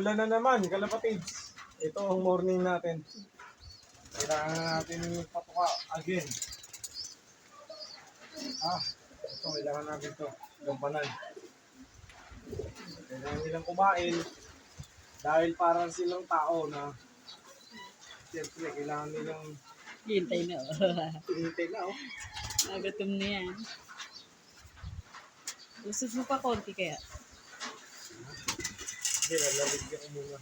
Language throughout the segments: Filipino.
Maulan na naman, kalapatids. Ito ang morning natin. Kailangan natin patuka again. Ito, kailangan natin ito. Gampanan. Kailangan nilang kumain. Dahil parang silang tao na siyempre, kailangan nilang Hintay na, oh. hintay na, oh. Nagatom na yan. Usus mo pa konti kaya. Hindi, lalagyan ko muna.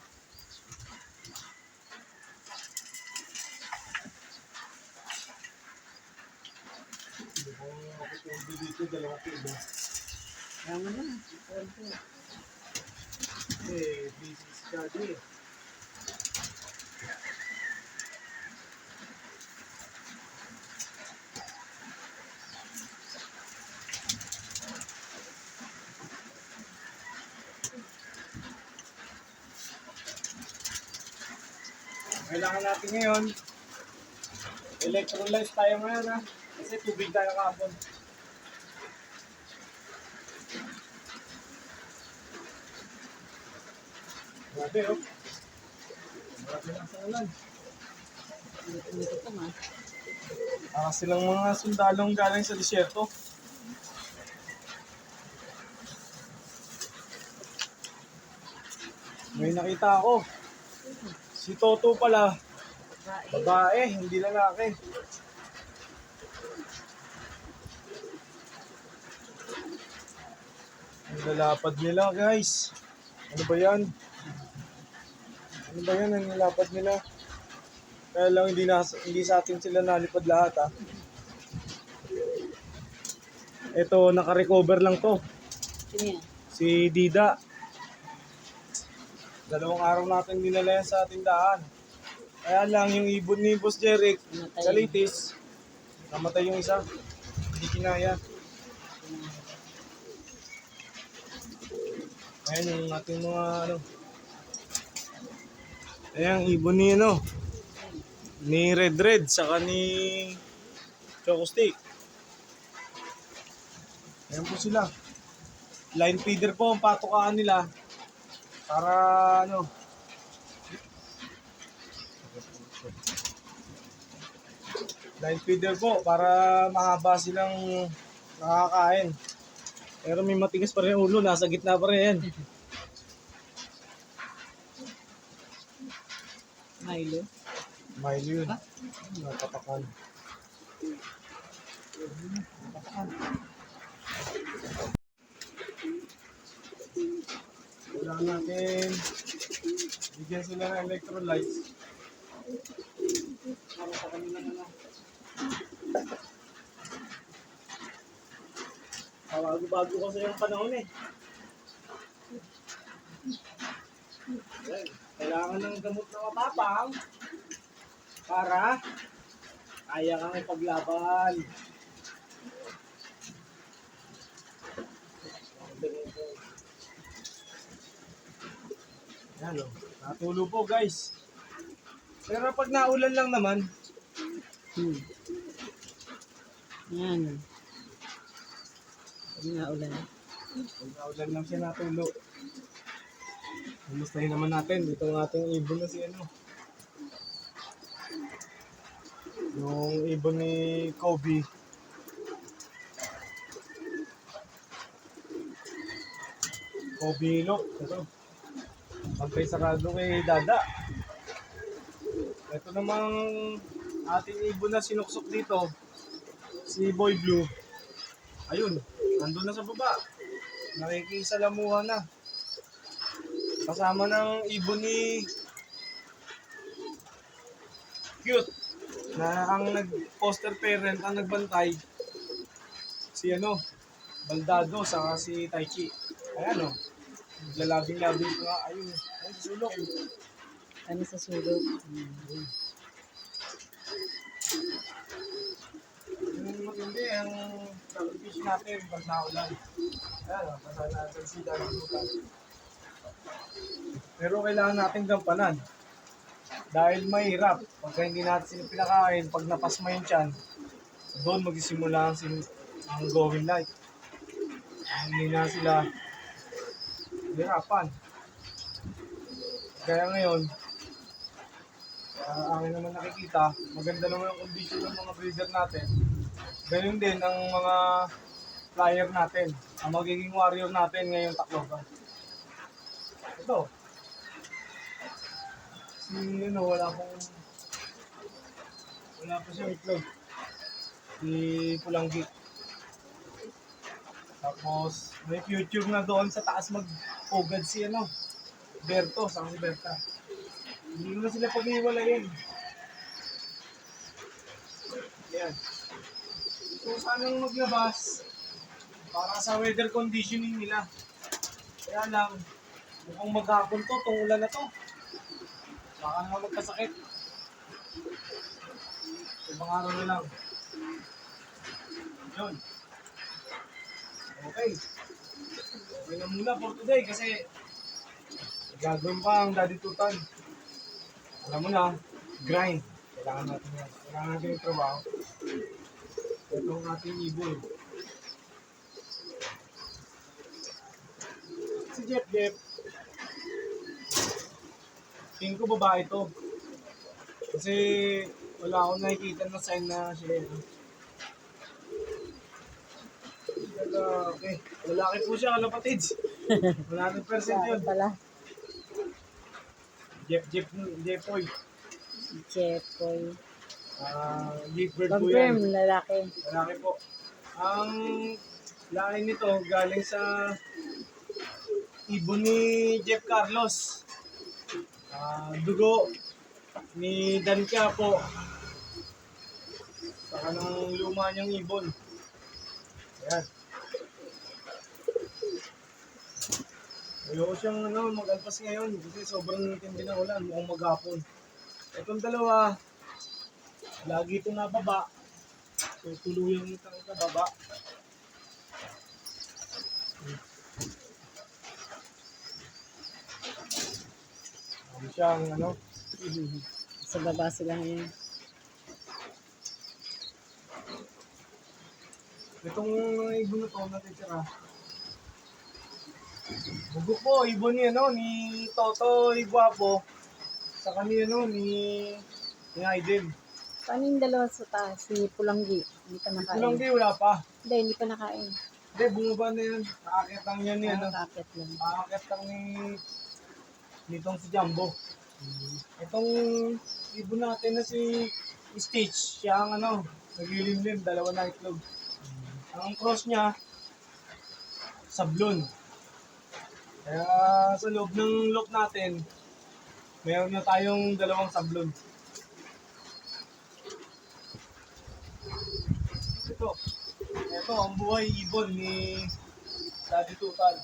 Hindi ko makapitundi dito, dalawang kilo. Tama na. Busy study. Kailangan natin ngayon, electrolytes tayo ngayon ha. Kasi tubig tayo kahapon. Grabe oh. Grabe lang sa ulan. Ito pa nga. Silang mga sundalong galing sa disyerto. May nakita ako. Si Toto pala. Babae, hindi lalaki. Ang lalapad nila guys. Ano ba yan? Ano ba yan ang nilapad nila? Kaya lang hindi sa atin sila nalipad lahat ha. Ito, naka-recover lang to. Sino yan? Si Dida. 2 araw natin dinala yan sa tindahan. Kaya lang yung ibon ni Boss Jeric, Galitis, namatay yung isa. Hindi kinaya. Ayan yung ating mga ano. Ayan, ibon ni ano. Ni Red, saka ni Choco Stick. Ayan po sila. Line feeder po ang patukaan nila. Para ano. Line feeder po para mahaba silang nakakain. Pero may matigas pa rin yung ulo, nasa gitna pa rin yan. Milo. Milo yun. Napatakan. Kailangan natin bigyan sila ng electrolytes. Para sa kanila na lang. Bago-bago kasi yung panahon eh. Yan. Kailangan ng gamot na matapang para kaya kang ipaglaban. Yan o. Natulo po guys. Pero pag naulan lang naman, Yan. Pag naulan. pag naulan lang siya natulo. Kumustahin naman natin. Dito ang ating ibon na si ano. Yung ibon ni Kobe. Kobe Lock. Ito. Pagkay sarado kay Dada. Ito namang ating ibon na sinuksok dito. Si Boy Blue. Ayun. Nandun na sa baba. Nakikisalamuha na. Kasama ng ibon ni Cute. Na ang nag-foster parent, ang nagbantay. Si ano. Baldado, saka si Taichi. Ayan o. Lalabing-labing ko nga. Ayun. Ayun, sulok. Ano sa sulog? Yung matindi ang television natin pag naulan. Ayan o. Pasal natin si Dalutan. Pero kailangan natin gampanan. Dahil mahirap. Pagka hindi natin sila pinakain, pag napasma yung tiyan, doon magsisimula ang going light. Hindi na sila hirapan. Kaya ngayon, akin naman nakikita, maganda naman ang condition ng mga breeder natin. Ganun din ang mga flyer natin, ang magiging warrior natin ngayong Tacloban. Ito, wala pa siyang itlog. Si Pulanggi. Tapos, may future na doon sa taas mag-ugad si Berto, sa si Berta. Hindi ko na sila pag-iwalayin. Yan. So, sanang maglabas para sa weather conditioning nila. Kaya lang, mukhang maghapon to, itong ulan na to. Baka naman magkasakit. Ibang araw na lang. Yun. Okay. Okay na muna for today kasi gagawin pa ang Daddy Tutan. Alam mo na, grind. Kailangan natin yan. Kailangan natin yung trabaho. Ito ang ating ibon. Si Jeff. Tingin ko babae to. Kasi wala akong nakikita na sign na siya. Okay. Lalaki po siya, kalapatids. 100% yun. Pala. Jeffoy. Jeffoy. Big bird po yan. Confirm, lalaki. Lalaki po. Ang lain nito galing sa ibon ni Jeff Carlos. Dugo ni Dan Quiapo. Saka ng luma niyang ibon. Ayan. Ayoko siyang mag-alpas ngayon kasi sobrang tindi na ulan, mukhang maghapon. Itong dalawa, lagi ito nababa. So tuluyang itang baba. Siyang Sa baba sila ngayon. itong ibon na to natitira. Bugo po, ibon ni ni Toto Iguapo. Sa kanina ni Aiden. Paano yung dalawa sa taas? Si Pulanggi. Hindi pa nakain. Kulang di, wala pa. Hindi pa nakain. Hindi, bumaba na yan. Nakakit lang yan ni Nakakakit lang. Nakakit lang nitong si Jumbo. Itong ibon natin na si Stitch, siya ang naglilimlim, dalawa na itlog. Ang cross niya, sablon. Kaya sa loob ng loop natin, mayroon na tayong dalawang sablon. Ito ang buhay ibon ni Daddy Tutan.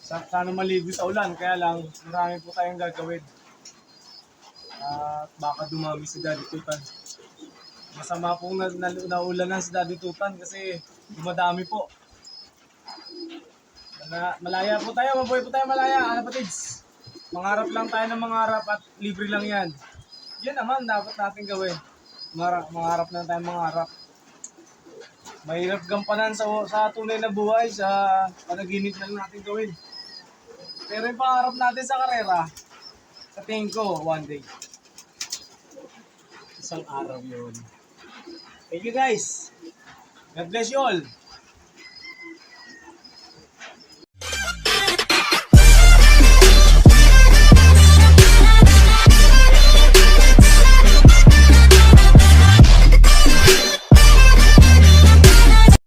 Sana maligo sa ulan, kaya lang marami po tayong gagawin. At baka dumami si Daddy Tutan. Masama pong naulanan si Daddy Tutan kasi dumadami po. Malaya po tayo, mabuhay po tayo malaya, kapatids. Mangarap lang tayo ng mangarap at libre lang yan. Yan naman dapat natin gawin. Mangarap lang tayo mangarap. Mahirap gampanan sa tunay na buhay, sa panaginip na lang natin gawin. Pero yung pangarap natin sa karera, sa tingin ko, one day. Isang araw yun. Thank you guys. God bless you all.